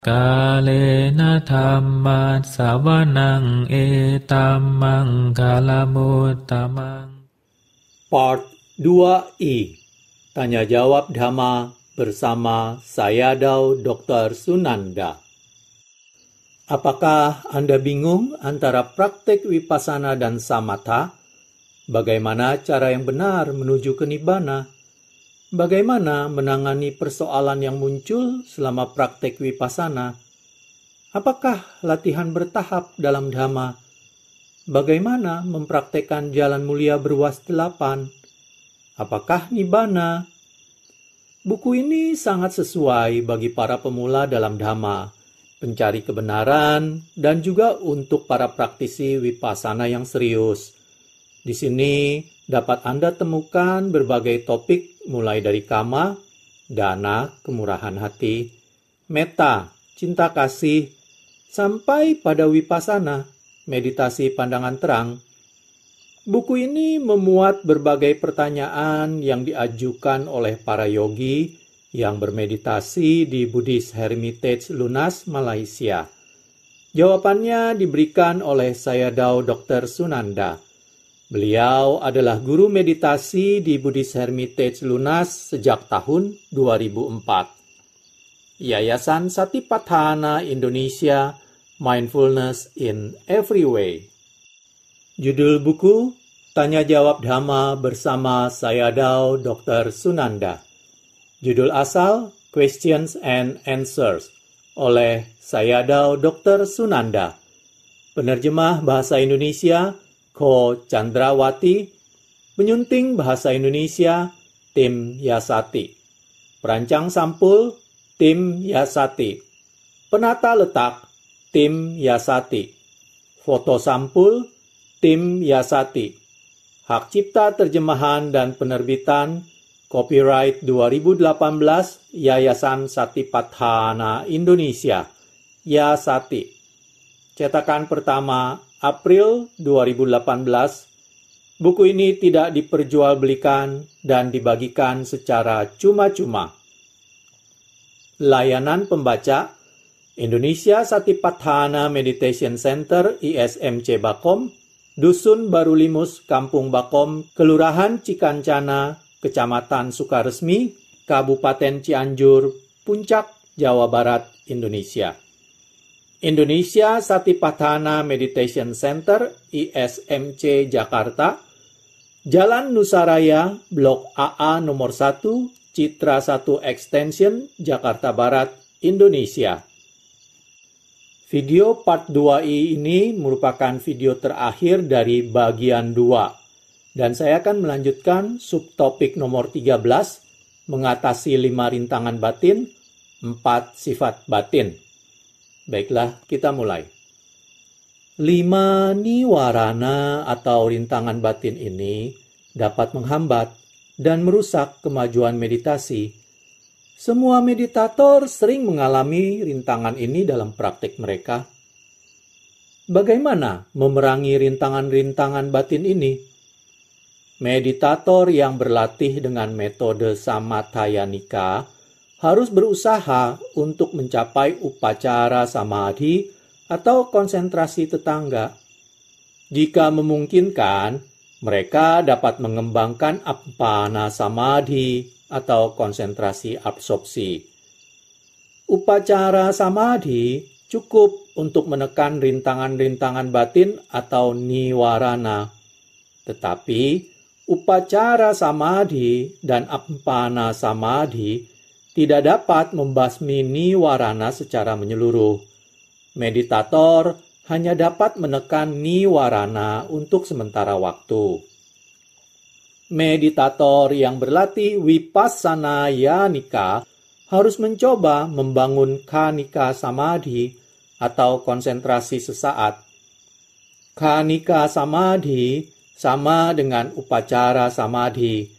กาเลนะธัมมัสสวนังเอตัมมังคลมุตตมัง Part 2i Tanya Jawab Dhamma bersama Sayadaw Dr. Sunanda. Apakah Anda bingung antara praktek Vipassana dan Samatha? Bagaimana cara yang benar menuju ke Nibbana? Bagaimana menangani persoalan yang muncul selama praktek Vipassana? Apakah latihan bertahap dalam Dhamma? Bagaimana mempraktekkan jalan mulia berwas 8? Apakah Nibbana? Buku ini sangat sesuai bagi para pemula dalam Dhamma, pencari kebenaran, dan juga untuk para praktisi Vipassana yang serius. Di sini dapat Anda temukan berbagai topik mulai dari kama, dana, kemurahan hati, metta, cinta kasih, sampai pada Vipassana, meditasi pandangan terang. Buku ini memuat berbagai pertanyaan yang diajukan oleh para yogi yang bermeditasi di Buddhist Hermitage Lunas, Malaysia. Jawabannya diberikan oleh Sayadaw Dr. Sunanda. Beliau adalah guru meditasi di Buddhist Hermitage Lunas sejak tahun 2004. Yayasan Satipatthana Indonesia, Mindfulness in Every Way. Judul buku, Tanya Jawab Dhamma bersama Sayadaw Dr. Sunanda. Judul asal, Questions and Answers, oleh Sayadaw Dr. Sunanda. Penerjemah bahasa Indonesia, Ko Chandrawati. Penyunting bahasa Indonesia, Tim Yasati. Perancang sampul, Tim Yasati. Penata letak, Tim Yasati. Foto sampul, Tim Yasati. Hak cipta terjemahan dan penerbitan, copyright 2018, Yayasan Satipatthana Indonesia, Yasati. Cetakan pertama, April 2018. Buku ini tidak diperjualbelikan dan dibagikan secara cuma-cuma. Layanan pembaca, Indonesia Satipatthana Meditation Center ISMC Bakom, Dusun Baru Limus, Kampung Bakom, Kelurahan Cikancana, Kecamatan Sukaresmi, Kabupaten Cianjur, Puncak, Jawa Barat, Indonesia. Indonesia Satipatthana Meditation Center ISMC Jakarta, Jalan Nusaraya, Blok AA nomor 1, Citra 1 Extension, Jakarta Barat, Indonesia. Video part 2i ini merupakan video terakhir dari bagian 2. Dan saya akan melanjutkan subtopik nomor 13, mengatasi 5 rintangan batin, 4 sifat batin. Baiklah, kita mulai. 5 niwarana atau rintangan batin ini dapat menghambat dan merusak kemajuan meditasi. Semua meditator sering mengalami rintangan ini dalam praktik mereka. Bagaimana memerangi rintangan-rintangan batin ini? Meditator yang berlatih dengan metode Samathayanika harus berusaha untuk mencapai upacara samadhi atau konsentrasi tetangga. Jika memungkinkan, mereka dapat mengembangkan appana samadhi atau konsentrasi absorpsi. Upacara samadhi cukup untuk menekan rintangan-rintangan batin atau niwarana. Tetapi upacara samadhi dan appana samadhi tidak dapat membasmi niwarana secara menyeluruh. Meditator hanya dapat menekan niwarana untuk sementara waktu. Meditator yang berlatih Vipassanaya harus mencoba membangun Khanika Samadhi atau konsentrasi sesaat. Khanika Samadhi sama dengan upacara samadhi,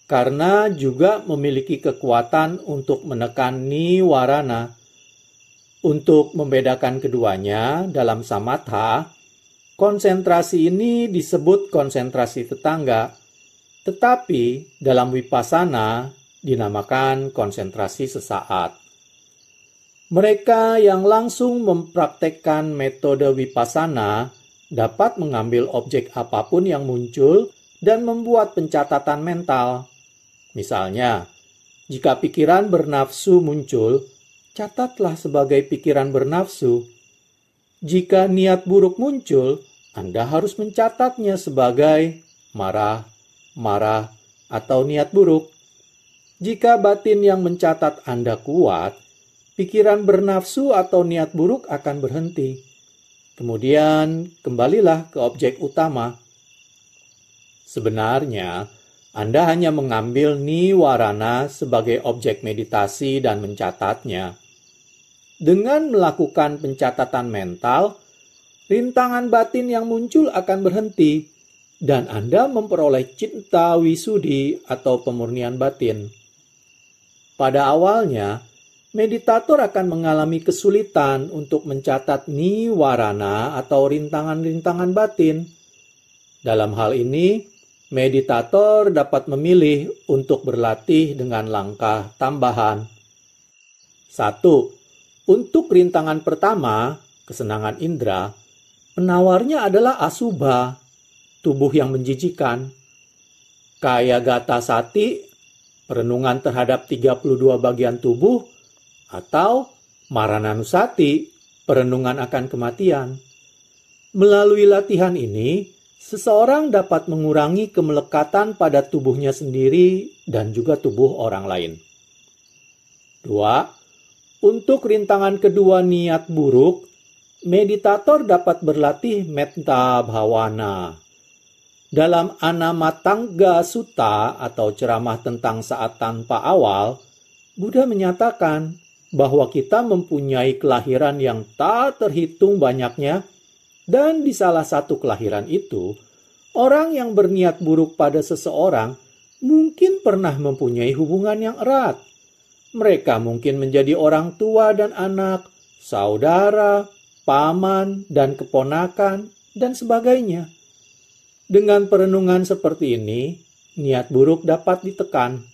karena juga memiliki kekuatan untuk menekan niwarana. Untuk membedakan keduanya dalam samatha, konsentrasi ini disebut konsentrasi tetangga, tetapi dalam Vipassana dinamakan konsentrasi sesaat. Mereka yang langsung mempraktekkan metode Vipassana dapat mengambil objek apapun yang muncul dan membuat pencatatan mental. Misalnya, jika pikiran bernafsu muncul, catatlah sebagai pikiran bernafsu. Jika niat buruk muncul, Anda harus mencatatnya sebagai marah, atau niat buruk. Jika batin yang mencatat Anda kuat, pikiran bernafsu atau niat buruk akan berhenti. Kemudian, kembalilah ke objek utama. Sebenarnya, Anda hanya mengambil niwarana sebagai objek meditasi dan mencatatnya. Dengan melakukan pencatatan mental, rintangan batin yang muncul akan berhenti, dan Anda memperoleh citta wisudi atau pemurnian batin. Pada awalnya, meditator akan mengalami kesulitan untuk mencatat niwarana atau rintangan-rintangan batin. Dalam hal ini, meditator dapat memilih untuk berlatih dengan langkah tambahan. 1. Untuk rintangan pertama, kesenangan indera, penawarnya adalah asubha, tubuh yang menjijikan. Kaya gata sati, perenungan terhadap 32 bagian tubuh, atau marananusati, perenungan akan kematian. Melalui latihan ini, seseorang dapat mengurangi kemelekatan pada tubuhnya sendiri dan juga tubuh orang lain. 2. Untuk rintangan kedua niat buruk, meditator dapat berlatih metta bhavana. Dalam Anamatangga Sutta atau ceramah tentang saat tanpa awal, Buddha menyatakan bahwa kita mempunyai kelahiran yang tak terhitung banyaknya, dan di salah satu kelahiran itu, orang yang berniat buruk pada seseorang mungkin pernah mempunyai hubungan yang erat. Mereka mungkin menjadi orang tua dan anak, saudara, paman, dan keponakan, dan sebagainya. Dengan perenungan seperti ini, niat buruk dapat ditekan.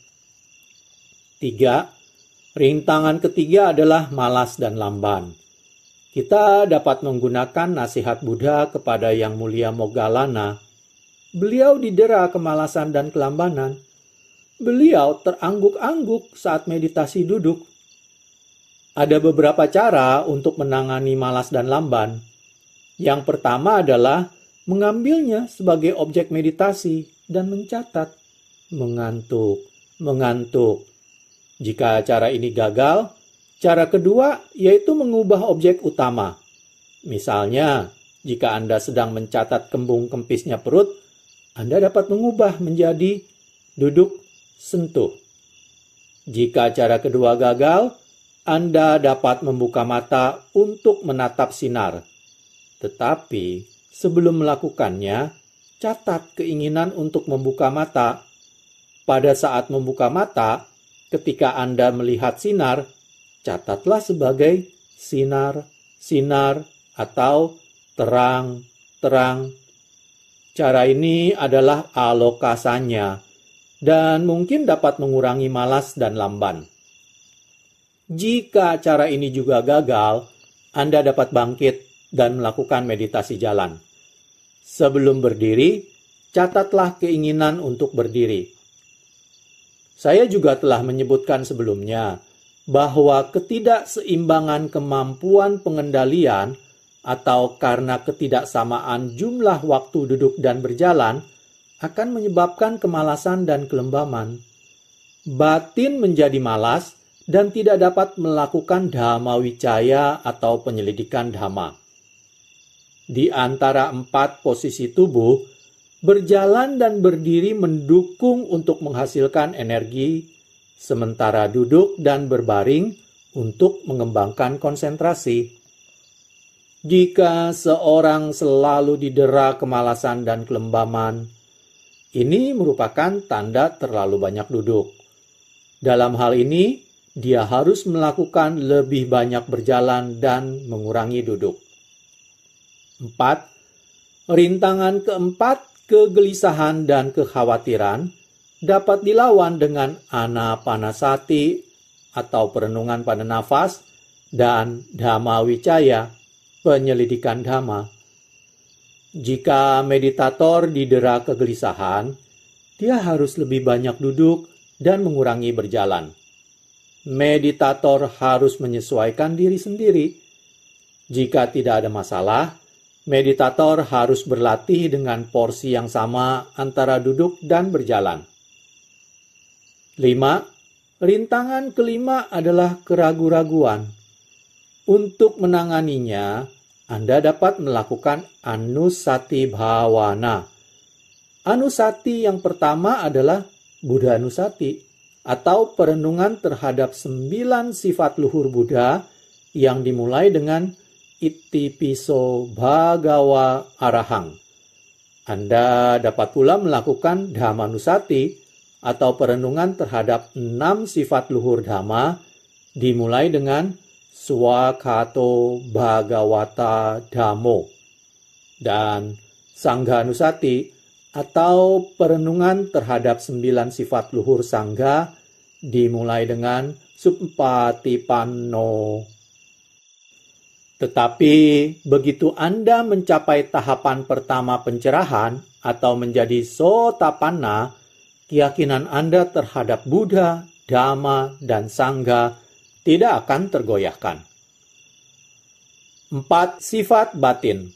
3. Rintangan ketiga adalah malas dan lamban. Kita dapat menggunakan nasihat Buddha kepada Yang Mulia Moggallana. Beliau didera kemalasan dan kelambanan. Beliau terangguk-angguk saat meditasi duduk. Ada beberapa cara untuk menangani malas dan lamban. Yang pertama adalah mengambilnya sebagai objek meditasi dan mencatat. Mengantuk. Jika cara ini gagal, cara kedua yaitu mengubah objek utama. Misalnya, jika Anda sedang mencatat kembung kempisnya perut, Anda dapat mengubah menjadi duduk sentuh. Jika cara kedua gagal, Anda dapat membuka mata untuk menatap sinar. Tetapi, sebelum melakukannya, catat keinginan untuk membuka mata. Pada saat membuka mata, ketika Anda melihat sinar, catatlah sebagai sinar, atau terang. Cara ini adalah alokasanya, dan mungkin dapat mengurangi malas dan lamban. Jika cara ini juga gagal, Anda dapat bangkit dan melakukan meditasi jalan. Sebelum berdiri, catatlah keinginan untuk berdiri. Saya juga telah menyebutkan sebelumnya bahwa ketidakseimbangan kemampuan pengendalian atau karena ketidaksamaan jumlah waktu duduk dan berjalan akan menyebabkan kemalasan dan kelembaman. Batin menjadi malas dan tidak dapat melakukan dhamma wicaya atau penyelidikan dhamma. Di antara 4 posisi tubuh, berjalan dan berdiri mendukung untuk menghasilkan energi, sementara duduk dan berbaring untuk mengembangkan konsentrasi. Jika seorang selalu didera kemalasan dan kelembaman, ini merupakan tanda terlalu banyak duduk. Dalam hal ini, dia harus melakukan lebih banyak berjalan dan mengurangi duduk. 4. Rintangan keempat, kegelisahan dan kekhawatiran, dapat dilawan dengan anapanasati atau perenungan pada nafas dan Dhamma Wicaya, penyelidikan Dhamma. Jika meditator didera kegelisahan, dia harus lebih banyak duduk dan mengurangi berjalan. Meditator harus menyesuaikan diri sendiri. Jika tidak ada masalah, meditator harus berlatih dengan porsi yang sama antara duduk dan berjalan. 5. Rintangan kelima adalah keraguan-raguan. Untuk menanganinya, Anda dapat melakukan Anusati Bhavana. Anusati yang pertama adalah Buddha Anusati, atau perenungan terhadap 9 sifat luhur Buddha yang dimulai dengan Itipiso Bhagawa Arahang. Anda dapat pula melakukan Dhammanusati atau perenungan terhadap 6 sifat luhur Dhamma dimulai dengan Swakato Bhagawata Dhammo. Dan Sanghanusati atau perenungan terhadap 9 sifat luhur Sangha dimulai dengan Suppatipanno. Tetapi begitu Anda mencapai tahapan pertama pencerahan atau menjadi Sotapanna, keyakinan Anda terhadap Buddha, Dhamma, dan Sangha tidak akan tergoyahkan. 4. Sifat batin.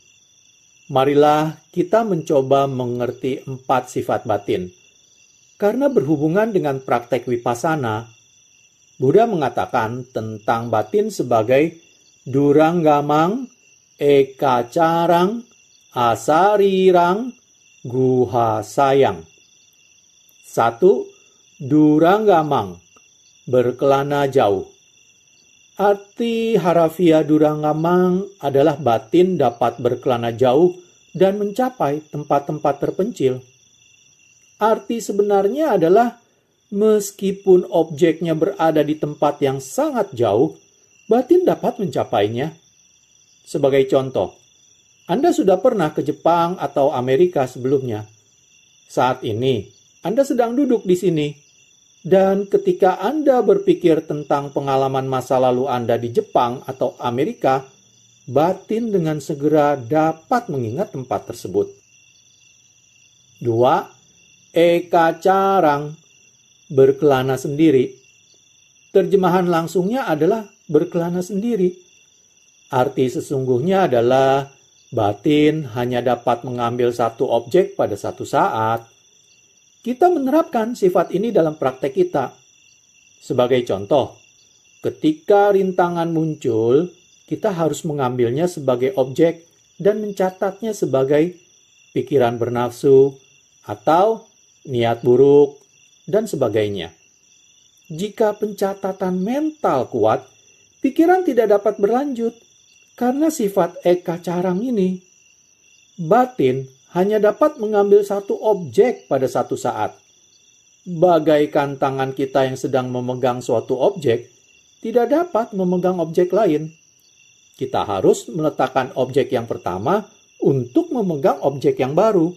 Marilah kita mencoba mengerti 4 sifat batin. Karena berhubungan dengan praktek Vipassana, Buddha mengatakan tentang batin sebagai Duranggamang, Ekacarang, Asarirang, Guhasayang. 1. Duranggamang, berkelana jauh. Arti harafiah Duranggamang adalah batin dapat berkelana jauh dan mencapai tempat-tempat terpencil. Arti sebenarnya adalah meskipun objeknya berada di tempat yang sangat jauh, batin dapat mencapainya. Sebagai contoh, Anda sudah pernah ke Jepang atau Amerika sebelumnya. Saat ini, Anda sedang duduk di sini. Dan ketika Anda berpikir tentang pengalaman masa lalu Anda di Jepang atau Amerika, batin dengan segera dapat mengingat tempat tersebut. 2. Ekacarang, berkelana sendiri. Terjemahan langsungnya adalah berkelana sendiri. Arti sesungguhnya adalah batin hanya dapat mengambil satu objek pada satu saat. Kita menerapkan sifat ini dalam praktek kita. Sebagai contoh, ketika rintangan muncul, kita harus mengambilnya sebagai objek dan mencatatnya sebagai pikiran bernafsu atau niat buruk dan sebagainya. Jika pencatatan mental kuat, pikiran tidak dapat berlanjut karena sifat ekacarang ini. Batin hanya dapat mengambil satu objek pada satu saat. Bagaikan tangan kita yang sedang memegang suatu objek, tidak dapat memegang objek lain. Kita harus meletakkan objek yang pertama untuk memegang objek yang baru.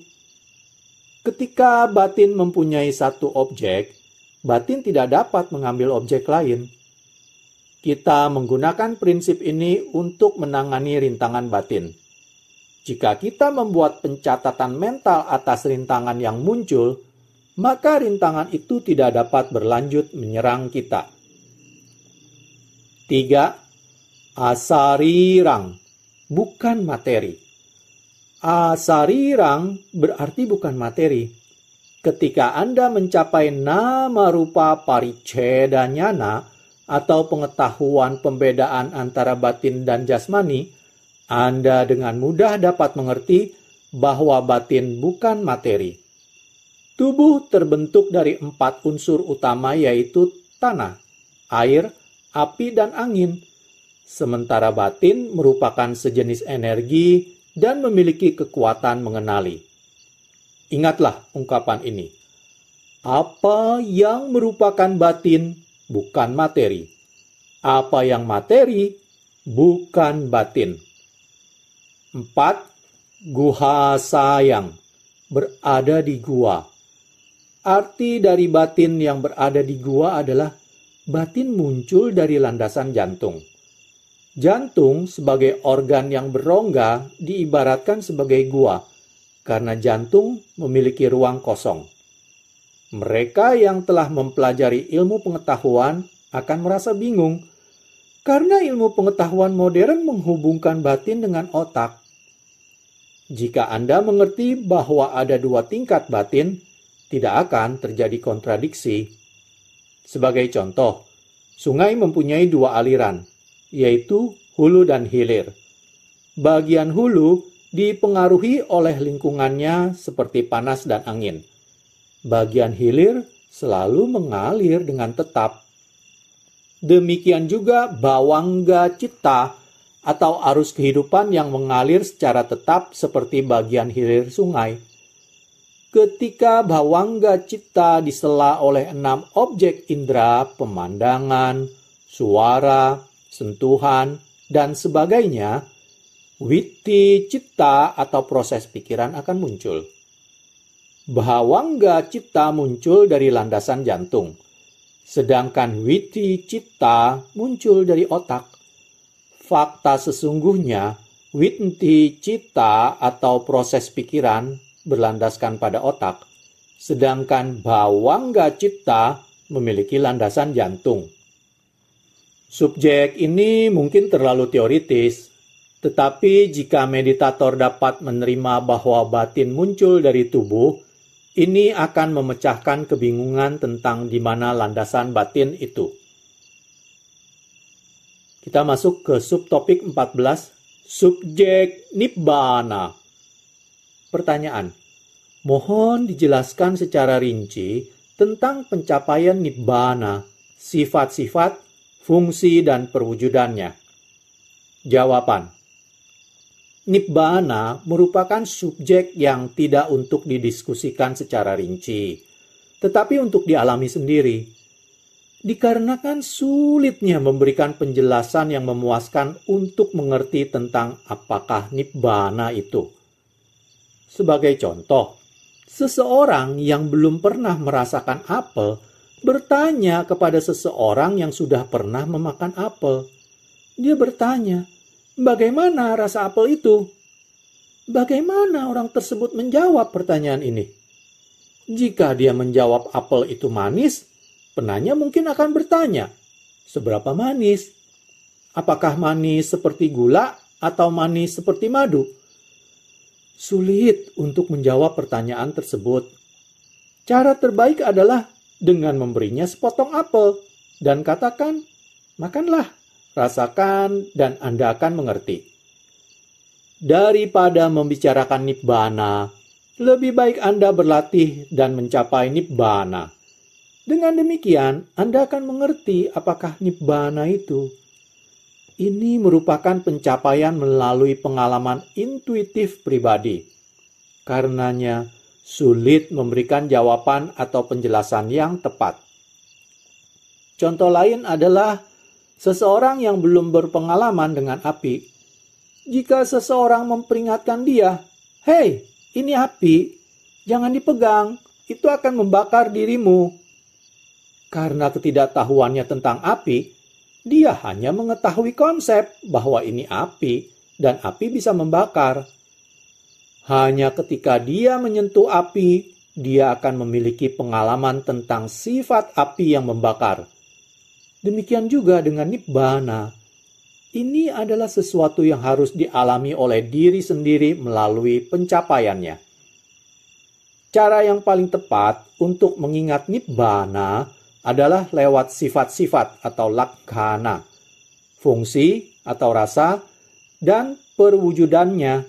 Ketika batin mempunyai satu objek, batin tidak dapat mengambil objek lain. Kita menggunakan prinsip ini untuk menangani rintangan batin. Jika kita membuat pencatatan mental atas rintangan yang muncul, maka rintangan itu tidak dapat berlanjut menyerang kita. 3. Asarirang, bukan materi. Asarirang berarti bukan materi. Ketika Anda mencapai nama rupa pariccheda nyana atau pengetahuan pembedaan antara batin dan jasmani, Anda dengan mudah dapat mengerti bahwa batin bukan materi. Tubuh terbentuk dari 4 unsur utama yaitu tanah, air, api, dan angin. Sementara batin merupakan sejenis energi dan memiliki kekuatan mengenali. Ingatlah ungkapan ini. Apa yang merupakan batin bukan materi. Apa yang materi bukan batin. 4. Guhasayang, berada di gua. Arti dari batin yang berada di gua adalah batin muncul dari landasan jantung. Jantung sebagai organ yang berongga diibaratkan sebagai gua, karena jantung memiliki ruang kosong. Mereka yang telah mempelajari ilmu pengetahuan akan merasa bingung, karena ilmu pengetahuan modern menghubungkan batin dengan otak. Jika Anda mengerti bahwa ada 2 tingkat batin, tidak akan terjadi kontradiksi. Sebagai contoh, sungai mempunyai 2 aliran, yaitu hulu dan hilir. Bagian hulu dipengaruhi oleh lingkungannya seperti panas dan angin. Bagian hilir selalu mengalir dengan tetap. Demikian juga bawangga citta atau arus kehidupan yang mengalir secara tetap seperti bagian hilir sungai. Ketika bawangga citta disela oleh 6 objek indera, pemandangan, suara, sentuhan, dan sebagainya, witti citta atau proses pikiran akan muncul. Bhawangga citta muncul dari landasan jantung, sedangkan witti citta muncul dari otak. Fakta sesungguhnya, witti citta atau proses pikiran berlandaskan pada otak, sedangkan bhawangga citta memiliki landasan jantung. Subjek ini mungkin terlalu teoritis, tetapi jika meditator dapat menerima bahwa batin muncul dari tubuh, ini akan memecahkan kebingungan tentang di mana landasan batin itu. Kita masuk ke subtopik 14, subjek nibbana. Pertanyaan, mohon dijelaskan secara rinci tentang pencapaian nibbana, sifat-sifat, fungsi dan perwujudannya. Jawaban. Nibbana merupakan subjek yang tidak untuk didiskusikan secara rinci, tetapi untuk dialami sendiri. Dikarenakan sulitnya memberikan penjelasan yang memuaskan untuk mengerti tentang apakah nibbana itu. Sebagai contoh, seseorang yang belum pernah merasakan apel bertanya kepada seseorang yang sudah pernah memakan apel. Dia bertanya, bagaimana rasa apel itu? Bagaimana orang tersebut menjawab pertanyaan ini? Jika dia menjawab apel itu manis, penanya mungkin akan bertanya, seberapa manis? Apakah manis seperti gula atau manis seperti madu? Sulit untuk menjawab pertanyaan tersebut. Cara terbaik adalah dengan memberinya sepotong apel dan katakan, makanlah, rasakan, dan Anda akan mengerti. Daripada membicarakan nibbana, lebih baik Anda berlatih dan mencapai nibbana. Dengan demikian, Anda akan mengerti apakah nibbana itu. Ini merupakan pencapaian melalui pengalaman intuitif pribadi. Karenanya, sulit memberikan jawaban atau penjelasan yang tepat. Contoh lain adalah seseorang yang belum berpengalaman dengan api. Jika seseorang memperingatkan dia, "Hei, ini api, jangan dipegang, itu akan membakar dirimu." Karena ketidaktahuannya tentang api, dia hanya mengetahui konsep bahwa ini api dan api bisa membakar. Hanya ketika dia menyentuh api, dia akan memiliki pengalaman tentang sifat api yang membakar. Demikian juga dengan nibbana. Ini adalah sesuatu yang harus dialami oleh diri sendiri melalui pencapaiannya. Cara yang paling tepat untuk mengingat nibbana adalah lewat sifat-sifat atau lakkana, fungsi atau rasa, dan perwujudannya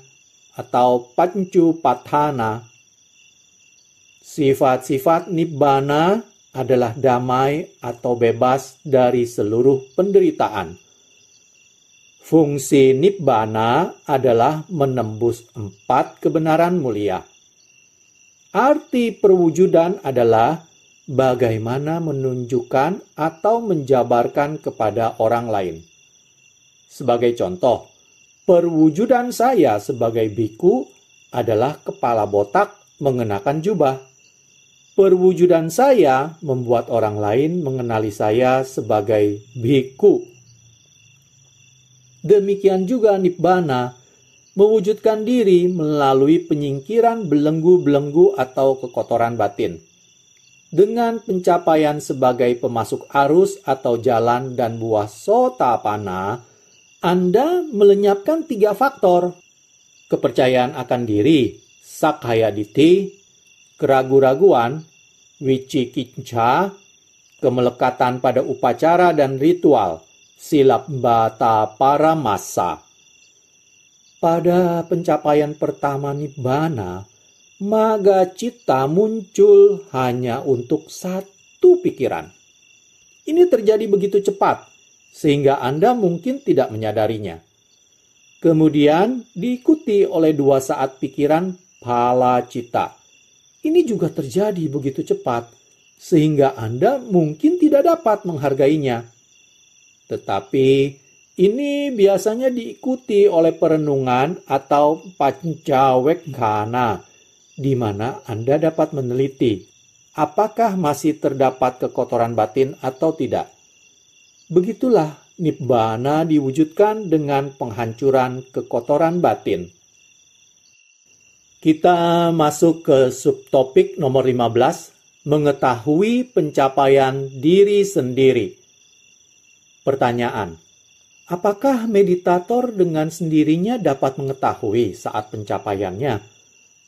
atau pancupatthana. Sifat-sifat nibbana adalah damai atau bebas dari seluruh penderitaan. Fungsi nibbana adalah menembus 4 kebenaran mulia. Arti perwujudan adalah bagaimana menunjukkan atau menjabarkan kepada orang lain. Sebagai contoh, perwujudan saya sebagai biku adalah kepala botak mengenakan jubah. Perwujudan saya membuat orang lain mengenali saya sebagai biku. Demikian juga nibbana, mewujudkan diri melalui penyingkiran belenggu-belenggu atau kekotoran batin. Dengan pencapaian sebagai pemasuk arus atau jalan dan buah sotapanna, Anda melenyapkan 3 faktor. Kepercayaan akan diri, sakkayaditthi, keraguan-raguan, wicikicca, kemelekatan pada upacara dan ritual, silabbata paramassa. Pada pencapaian pertama nibbana, maga citta muncul hanya untuk satu pikiran. Ini terjadi begitu cepat, sehingga Anda mungkin tidak menyadarinya. Kemudian diikuti oleh 2 saat pikiran phala citta. Ini juga terjadi begitu cepat, sehingga Anda mungkin tidak dapat menghargainya. Tetapi ini biasanya diikuti oleh perenungan atau pancawekkana, di mana Anda dapat meneliti apakah masih terdapat kekotoran batin atau tidak. Begitulah nibbana diwujudkan dengan penghancuran kekotoran batin. Kita masuk ke subtopik nomor 15, mengetahui pencapaian diri sendiri. Pertanyaan: apakah meditator dengan sendirinya dapat mengetahui saat pencapaiannya?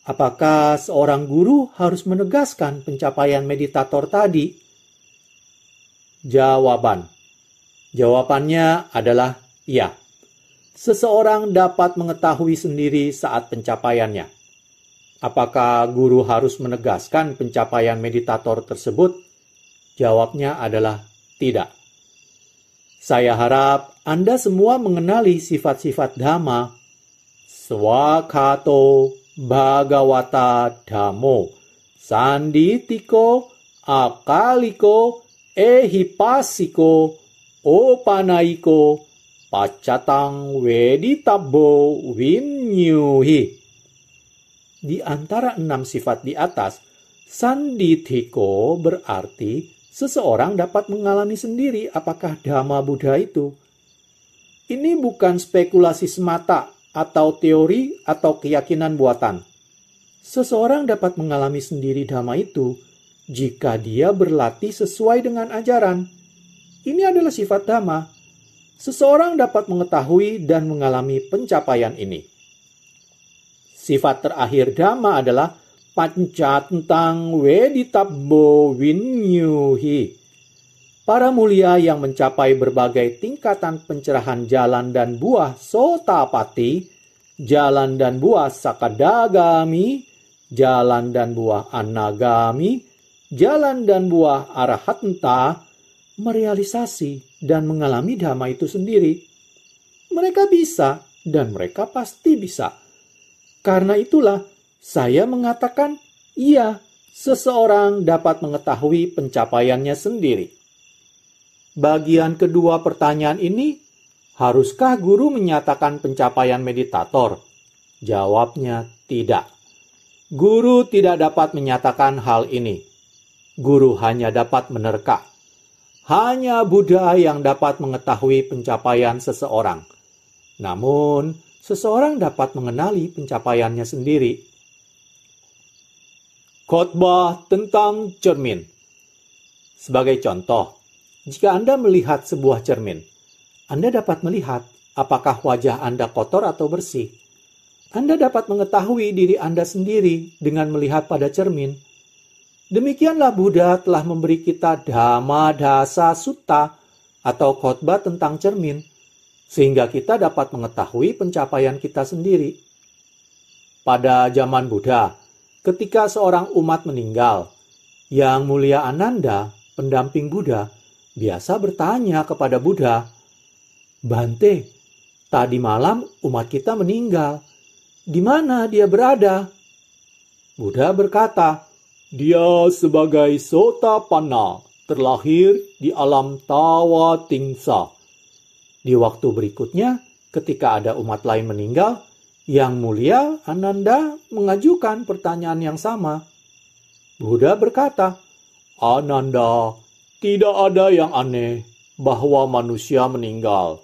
Apakah seorang guru harus menegaskan pencapaian meditator tadi? Jawabannya adalah ya. Seseorang dapat mengetahui sendiri saat pencapaiannya. Apakah guru harus menegaskan pencapaian meditator tersebut? Jawabnya adalah tidak. Saya harap Anda semua mengenali sifat-sifat Dhamma. Swakato Bhagavata Dhammo, Sanditiko, Akaliko, Ehipasiko, Opanaiko, Pacatang Weditabo Vinyuhi. Di antara 6 sifat di atas, Sanditiko berarti seseorang dapat mengalami sendiri apakah Dhamma Buddha itu. Ini bukan spekulasi semata atau teori atau keyakinan buatan. Seseorang dapat mengalami sendiri Dhamma itu jika dia berlatih sesuai dengan ajaran. Ini adalah sifat Dhamma. Seseorang dapat mengetahui dan mengalami pencapaian ini. Sifat terakhir Dhamma adalah pancatang weditabo vinyuhi. Para mulia yang mencapai berbagai tingkatan pencerahan jalan dan buah sotapati, jalan dan buah sakadagami, jalan dan buah anagami, jalan dan buah arahanta, merealisasi dan mengalami Dhamma itu sendiri. Mereka bisa dan mereka pasti bisa. Karena itulah saya mengatakan, iya, seseorang dapat mengetahui pencapaiannya sendiri. Bagian kedua pertanyaan ini, haruskah guru menyatakan pencapaian meditator? Jawabnya tidak. Guru tidak dapat menyatakan hal ini. Guru hanya dapat menerka. Hanya Buddha yang dapat mengetahui pencapaian seseorang. Namun, seseorang dapat mengenali pencapaiannya sendiri. Khotbah tentang cermin. Sebagai contoh, jika Anda melihat sebuah cermin, Anda dapat melihat apakah wajah Anda kotor atau bersih. Anda dapat mengetahui diri Anda sendiri dengan melihat pada cermin. Demikianlah Buddha telah memberi kita Dhamma Dasa Sutta atau khotbah tentang cermin, sehingga kita dapat mengetahui pencapaian kita sendiri. Pada zaman Buddha, ketika seorang umat meninggal, Yang Mulia Ananda, pendamping Buddha, biasa bertanya kepada Buddha, "Bante, tadi malam umat kita meninggal. Di mana dia berada?" Buddha berkata, "Dia sebagai Sotapanna, terlahir di alam Tawa Tingsa." Di waktu berikutnya, ketika ada umat lain meninggal, Yang Mulia Ananda mengajukan pertanyaan yang sama. Buddha berkata, "Ananda, tidak ada yang aneh bahwa manusia meninggal.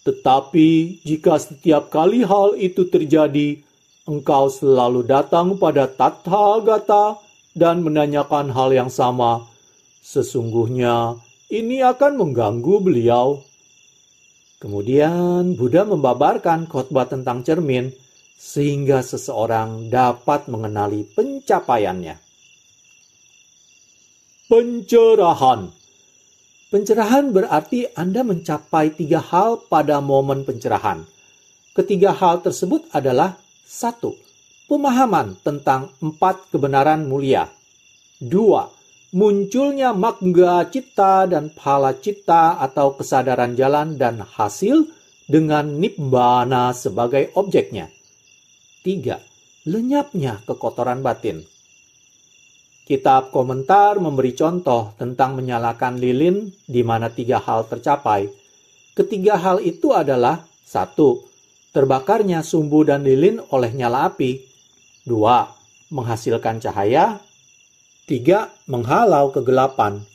Tetapi jika setiap kali hal itu terjadi, engkau selalu datang pada Tathagata dan menanyakan hal yang sama, sesungguhnya ini akan mengganggu beliau. Kemudian Buddha membabarkan khotbah tentang cermin, sehingga seseorang dapat mengenali pencapaiannya. Pencerahan. Pencerahan berarti Anda mencapai 3 hal pada momen pencerahan. Ketiga hal tersebut adalah 1. Pemahaman tentang 4 kebenaran mulia. 2. Munculnya magga citta dan phala citta atau kesadaran jalan dan hasil dengan nibbana sebagai objeknya. 3. Lenyapnya kekotoran batin. Kitab komentar memberi contoh tentang menyalakan lilin di mana 3 hal tercapai. Ketiga hal itu adalah 1. Terbakarnya sumbu dan lilin oleh nyala api. 2. Menghasilkan cahaya. 3. Menghalau kegelapan.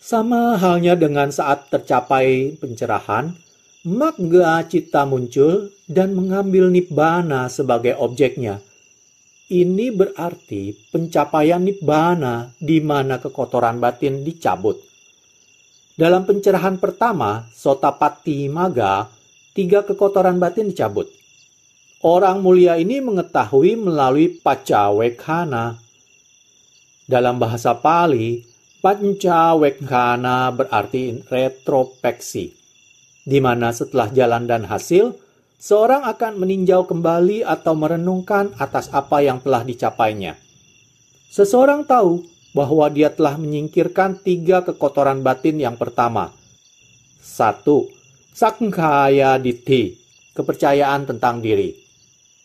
Sama halnya dengan saat tercapai pencerahan, magga citta muncul dan mengambil nibbana sebagai objeknya. Ini berarti pencapaian nibbana di mana kekotoran batin dicabut. Dalam pencerahan pertama, Sotapatti Magga, 3 kekotoran batin dicabut. Orang mulia ini mengetahui melalui Paccawekkhana. Dalam bahasa Pali, Paccawekkhana berarti retrospeksi, di mana setelah jalan dan hasil, seorang akan meninjau kembali atau merenungkan atas apa yang telah dicapainya. Seseorang tahu bahwa dia telah menyingkirkan 3 kekotoran batin yang pertama. 1. Sakkhaya Ditti, kepercayaan tentang diri.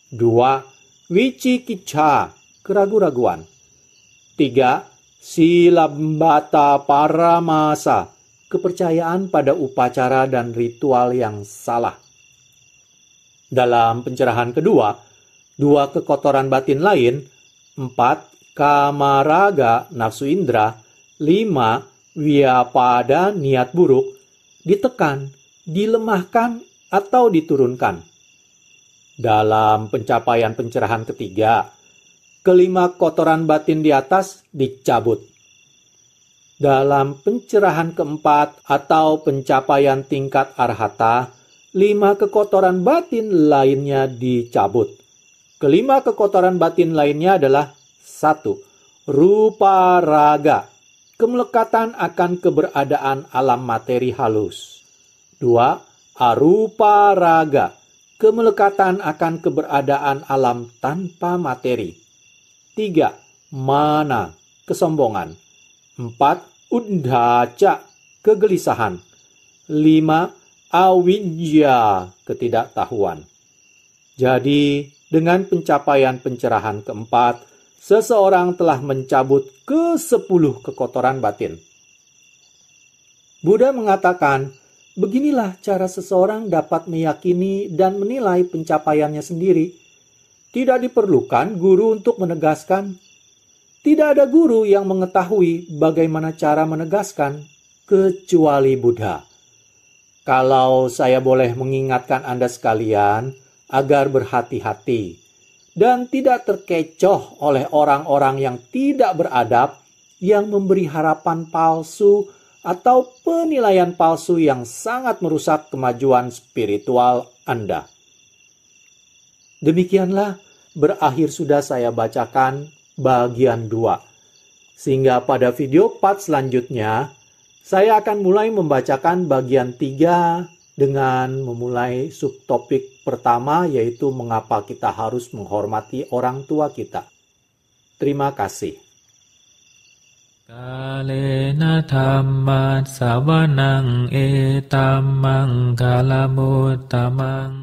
2. Wicikicca, keraguan-raguan. 3. Silambata Paramasa, kepercayaan pada upacara dan ritual yang salah. Dalam pencerahan kedua, 2 kekotoran batin lain, 4. Kamaraga, nafsu indra, 5. Vyapada, niat buruk, ditekan, dilemahkan, atau diturunkan. Dalam pencapaian pencerahan ketiga, 5 kotoran batin di atas dicabut. Dalam pencerahan keempat atau pencapaian tingkat arhata, 5 kekotoran batin lainnya dicabut. 5 kekotoran batin lainnya adalah 1. Rupa raga, kemelekatan akan keberadaan alam materi halus. 2. Arupa raga, kemelekatan akan keberadaan alam tanpa materi. 3. Mana, kesombongan. 4. Uddhaca, kegelisahan. 5. Awidya, ketidaktahuan. Jadi, dengan pencapaian pencerahan keempat, seseorang telah mencabut ke-10 kekotoran batin. Buddha mengatakan, beginilah cara seseorang dapat meyakini dan menilai pencapaiannya sendiri. Tidak diperlukan guru untuk menegaskan. Tidak ada guru yang mengetahui bagaimana cara menegaskan, kecuali Buddha. Kalau saya boleh mengingatkan Anda sekalian agar berhati-hati dan tidak terkecoh oleh orang-orang yang tidak beradab yang memberi harapan palsu atau penilaian palsu yang sangat merusak kemajuan spiritual Anda. Demikianlah berakhir sudah saya bacakan bagian 2. Sehingga pada video part selanjutnya, saya akan mulai membacakan bagian 3 dengan memulai subtopik pertama, yaitu mengapa kita harus menghormati orang tua kita. Terima kasih. Kalena dhamma savanang etammang kalamutamang